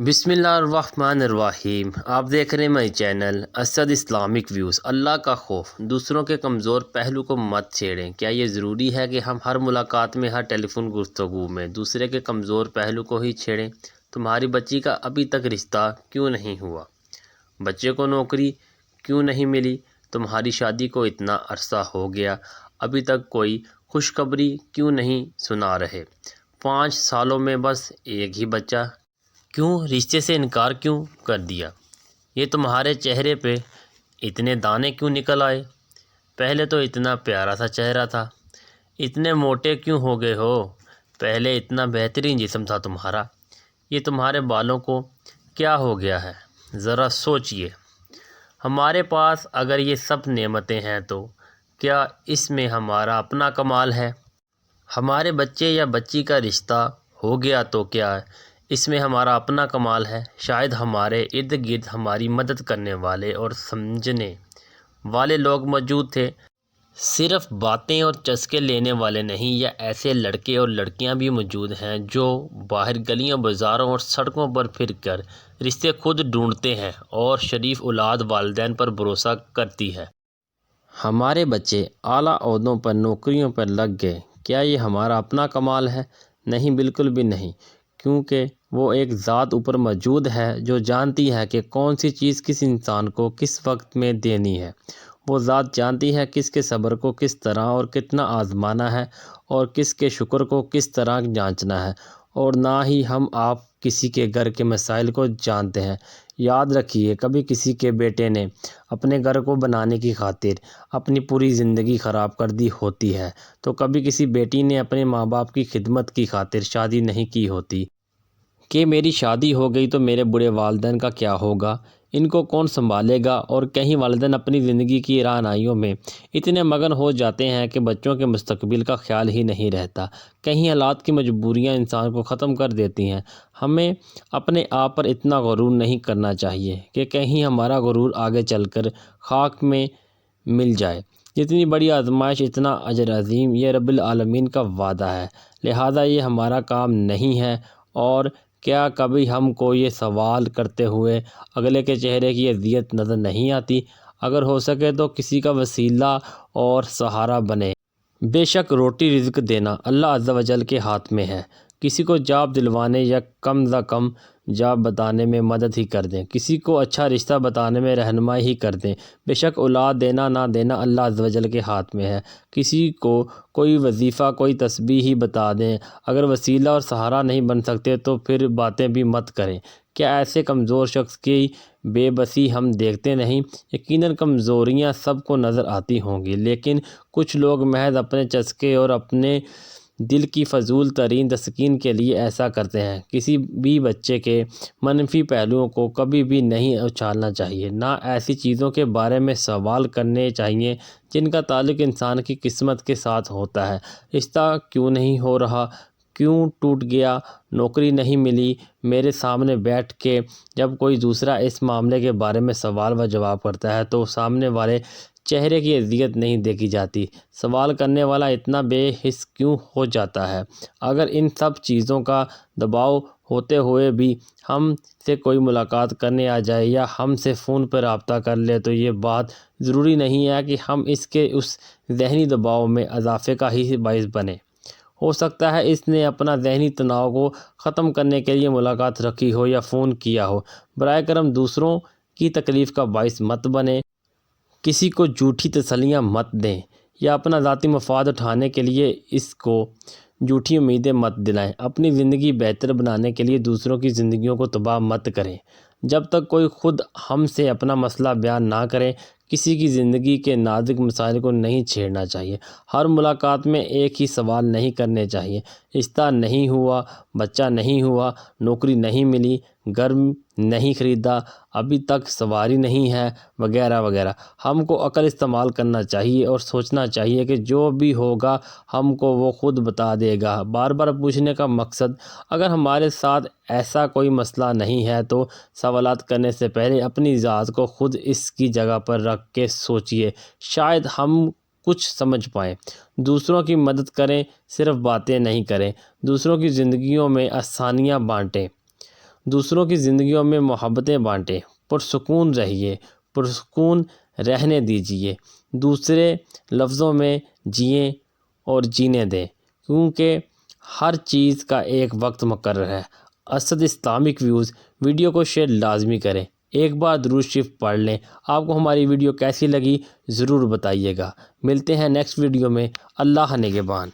بسم اللہ الرحمن الرحیم۔ آپ دیکھ رہے ہیں میرے چینل اسد اسلامک ویوز۔ اللہ کا خوف، دوسروں کے کمزور پہلو کو مت چھیڑیں۔ کیا یہ ضروری ہے کہ ہم ہر ملاقات میں، ہر ٹیلی فون گفتگو میں دوسرے کے کمزور پہلو کو ہی چھیڑیں؟ تمہاری بچی کا ابھی تک رشتہ کیوں نہیں ہوا؟ بچے کو نوکری کیوں نہیں ملی؟ تمہاری شادی کو اتنا عرصہ ہو گیا، ابھی تک کوئی خوشخبری کیوں نہیں سنا رہے؟ 5 سالوں میں بس ایک ہی بچہ، کیوں رشتے سے انکار کیوں کر دیا؟ یہ تمہارے چہرے پہ اتنے دانے کیوں نکل آئے؟ پہلے تو اتنا پیارا سا چہرہ تھا، اتنے موٹے کیوں ہو گئے ہو؟ پہلے اتنا بہترین جسم تھا تمہارا، یہ تمہارے بالوں کو کیا ہو گیا ہے؟ ذرا سوچئے۔ ہمارے پاس اگر یہ سب نعمتیں ہیں تو کیا اس میں ہمارا اپنا کمال ہے؟ ہمارے بچے یا بچی کا رشتہ ہو گیا تو کیا اس میں ہمارا اپنا کمال ہے؟ شاید ہمارے ارد گرد ہماری مدد کرنے والے اور سمجھنے والے لوگ موجود تھے، صرف باتیں اور چسکے لینے والے نہیں۔ یا ایسے لڑکے اور لڑکیاں بھی موجود ہیں جو باہر گلیوں، بازاروں اور سڑکوں پر پھر کر رشتے خود ڈھونڈتے ہیں، اور شریف اولاد والدین پر بھروسہ کرتی ہے۔ ہمارے بچے اعلیٰ عہدوں پر، نوکریوں پر لگ گئے، کیا یہ ہمارا اپنا کمال ہے؟ نہیں، بالکل بھی نہیں، کیونکہ وہ ایک ذات اوپر موجود ہے جو جانتی ہے کہ کون سی چیز کس انسان کو کس وقت میں دینی ہے۔ وہ ذات جانتی ہے کس کے صبر کو کس طرح اور کتنا آزمانا ہے، اور کس کے شکر کو کس طرح جانچنا ہے، اور نہ ہی ہم آپ کسی کے گھر کے مسائل کو جانتے ہیں۔ یاد رکھیے، کبھی کسی کے بیٹے نے اپنے گھر کو بنانے کی خاطر اپنی پوری زندگی خراب کر دی ہوتی ہے، تو کبھی کسی بیٹی نے اپنے ماں باپ کی خدمت کی خاطر شادی نہیں کی ہوتی۔ کہ میری شادی ہو گئی تو میرے بوڑھے والدین کا کیا ہوگا، ان کو کون سنبھالے گا؟ اور کہیں والدین اپنی زندگی کی رہنمائیوں میں اتنے مگن ہو جاتے ہیں کہ بچوں کے مستقبل کا خیال ہی نہیں رہتا۔ کہیں حالات کی مجبوریاں انسان کو ختم کر دیتی ہیں۔ ہمیں اپنے آپ پر اتنا غرور نہیں کرنا چاہیے کہ کہیں ہمارا غرور آگے چل کر خاک میں مل جائے۔ جتنی بڑی آزمائش اتنا اجر عظیم، یہ رب العالمین کا وعدہ ہے، لہٰذا یہ ہمارا کام نہیں ہے۔ اور کیا کبھی ہم کو یہ سوال کرتے ہوئے اگلے کے چہرے کی اذیت نظر نہیں آتی؟ اگر ہو سکے تو کسی کا وسیلہ اور سہارا بنیں۔ بے شک روٹی رزق دینا اللہ عز و جل کے ہاتھ میں ہے۔ کسی کو جاب دلوانے یا کم از کم جاب بتانے میں مدد ہی کر دیں، کسی کو اچھا رشتہ بتانے میں رہنمائی ہی کر دیں۔ بے شک اولاد دینا نہ دینا اللہ عز و جل کے ہاتھ میں ہے۔ کسی کو کوئی وظیفہ، کوئی تسبیح ہی بتا دیں۔ اگر وسیلہ اور سہارا نہیں بن سکتے تو پھر باتیں بھی مت کریں۔ کیا ایسے کمزور شخص کی بے بسی ہم دیکھتے نہیں؟ یقیناً کمزوریاں سب کو نظر آتی ہوں گی، لیکن کچھ لوگ محض اپنے چسکے اور اپنے دل کی فضول ترین تسکین کے لیے ایسا کرتے ہیں۔ کسی بھی بچے کے منفی پہلوؤں کو کبھی بھی نہیں اچھالنا چاہیے، نہ ایسی چیزوں کے بارے میں سوال کرنے چاہیے جن کا تعلق انسان کی قسمت کے ساتھ ہوتا ہے۔ رشتہ کیوں نہیں ہو رہا؟ کیوں ٹوٹ گیا؟ نوکری نہیں ملی؟ میرے سامنے بیٹھ کے جب کوئی دوسرا اس معاملے کے بارے میں سوال و جواب کرتا ہے تو سامنے والے چہرے کی اذیت نہیں دیکھی جاتی۔ سوال کرنے والا اتنا بے حس کیوں ہو جاتا ہے؟ اگر ان سب چیزوں کا دباؤ ہوتے ہوئے بھی ہم سے کوئی ملاقات کرنے آ جائے یا ہم سے فون پر رابطہ کر لے تو یہ بات ضروری نہیں ہے کہ ہم اس ذہنی دباؤ میں اضافے کا ہی باعث بنیں۔ ہو سکتا ہے اس نے اپنا ذہنی تناؤ کو ختم کرنے کے لیے ملاقات رکھی ہو یا فون کیا ہو۔ براہ کرم دوسروں کی تکلیف کا باعث مت بنیں، کسی کو جھوٹی تسلیاں مت دیں، یا اپنا ذاتی مفاد اٹھانے کے لیے اس کو جھوٹی امیدیں مت دلائیں۔ اپنی زندگی بہتر بنانے کے لیے دوسروں کی زندگیوں کو تباہ مت کریں۔ جب تک کوئی خود ہم سے اپنا مسئلہ بیان نہ کرے، کسی کی زندگی کے نازک مسائل کو نہیں چھیڑنا چاہیے۔ ہر ملاقات میں ایک ہی سوال نہیں کرنے چاہیے۔ رشتہ نہیں ہوا، بچہ نہیں ہوا، نوکری نہیں ملی، گھر نہیں خریدا، ابھی تک سواری نہیں ہے، وغیرہ وغیرہ۔ ہم کو عقل استعمال کرنا چاہیے اور سوچنا چاہیے کہ جو بھی ہوگا ہم کو وہ خود بتا دے گا۔ بار بار پوچھنے کا مقصد، اگر ہمارے ساتھ ایسا کوئی مسئلہ نہیں ہے تو سوالات کرنے سے پہلے اپنی ذات کو خود اس کی جگہ پر رکھ کے سوچئے، شاید ہم کچھ سمجھ پائیں۔ دوسروں کی مدد کریں، صرف باتیں نہیں کریں۔ دوسروں کی زندگیوں میں آسانیاں بانٹیں، دوسروں کی زندگیوں میں محبتیں بانٹیں، پرسکون رہیے، پرسکون رہنے دیجیے، دوسرے لفظوں میں جئیں اور جینے دیں، کیونکہ ہر چیز کا ایک وقت مقرر ہے۔ اسد اسلامک ویوز ویڈیو کو شیئر لازمی کریں، ایک بار درود شریف پڑھ لیں۔ آپ کو ہماری ویڈیو کیسی لگی ضرور بتائیے گا۔ ملتے ہیں نیکسٹ ویڈیو میں۔ اللہ نگہبان۔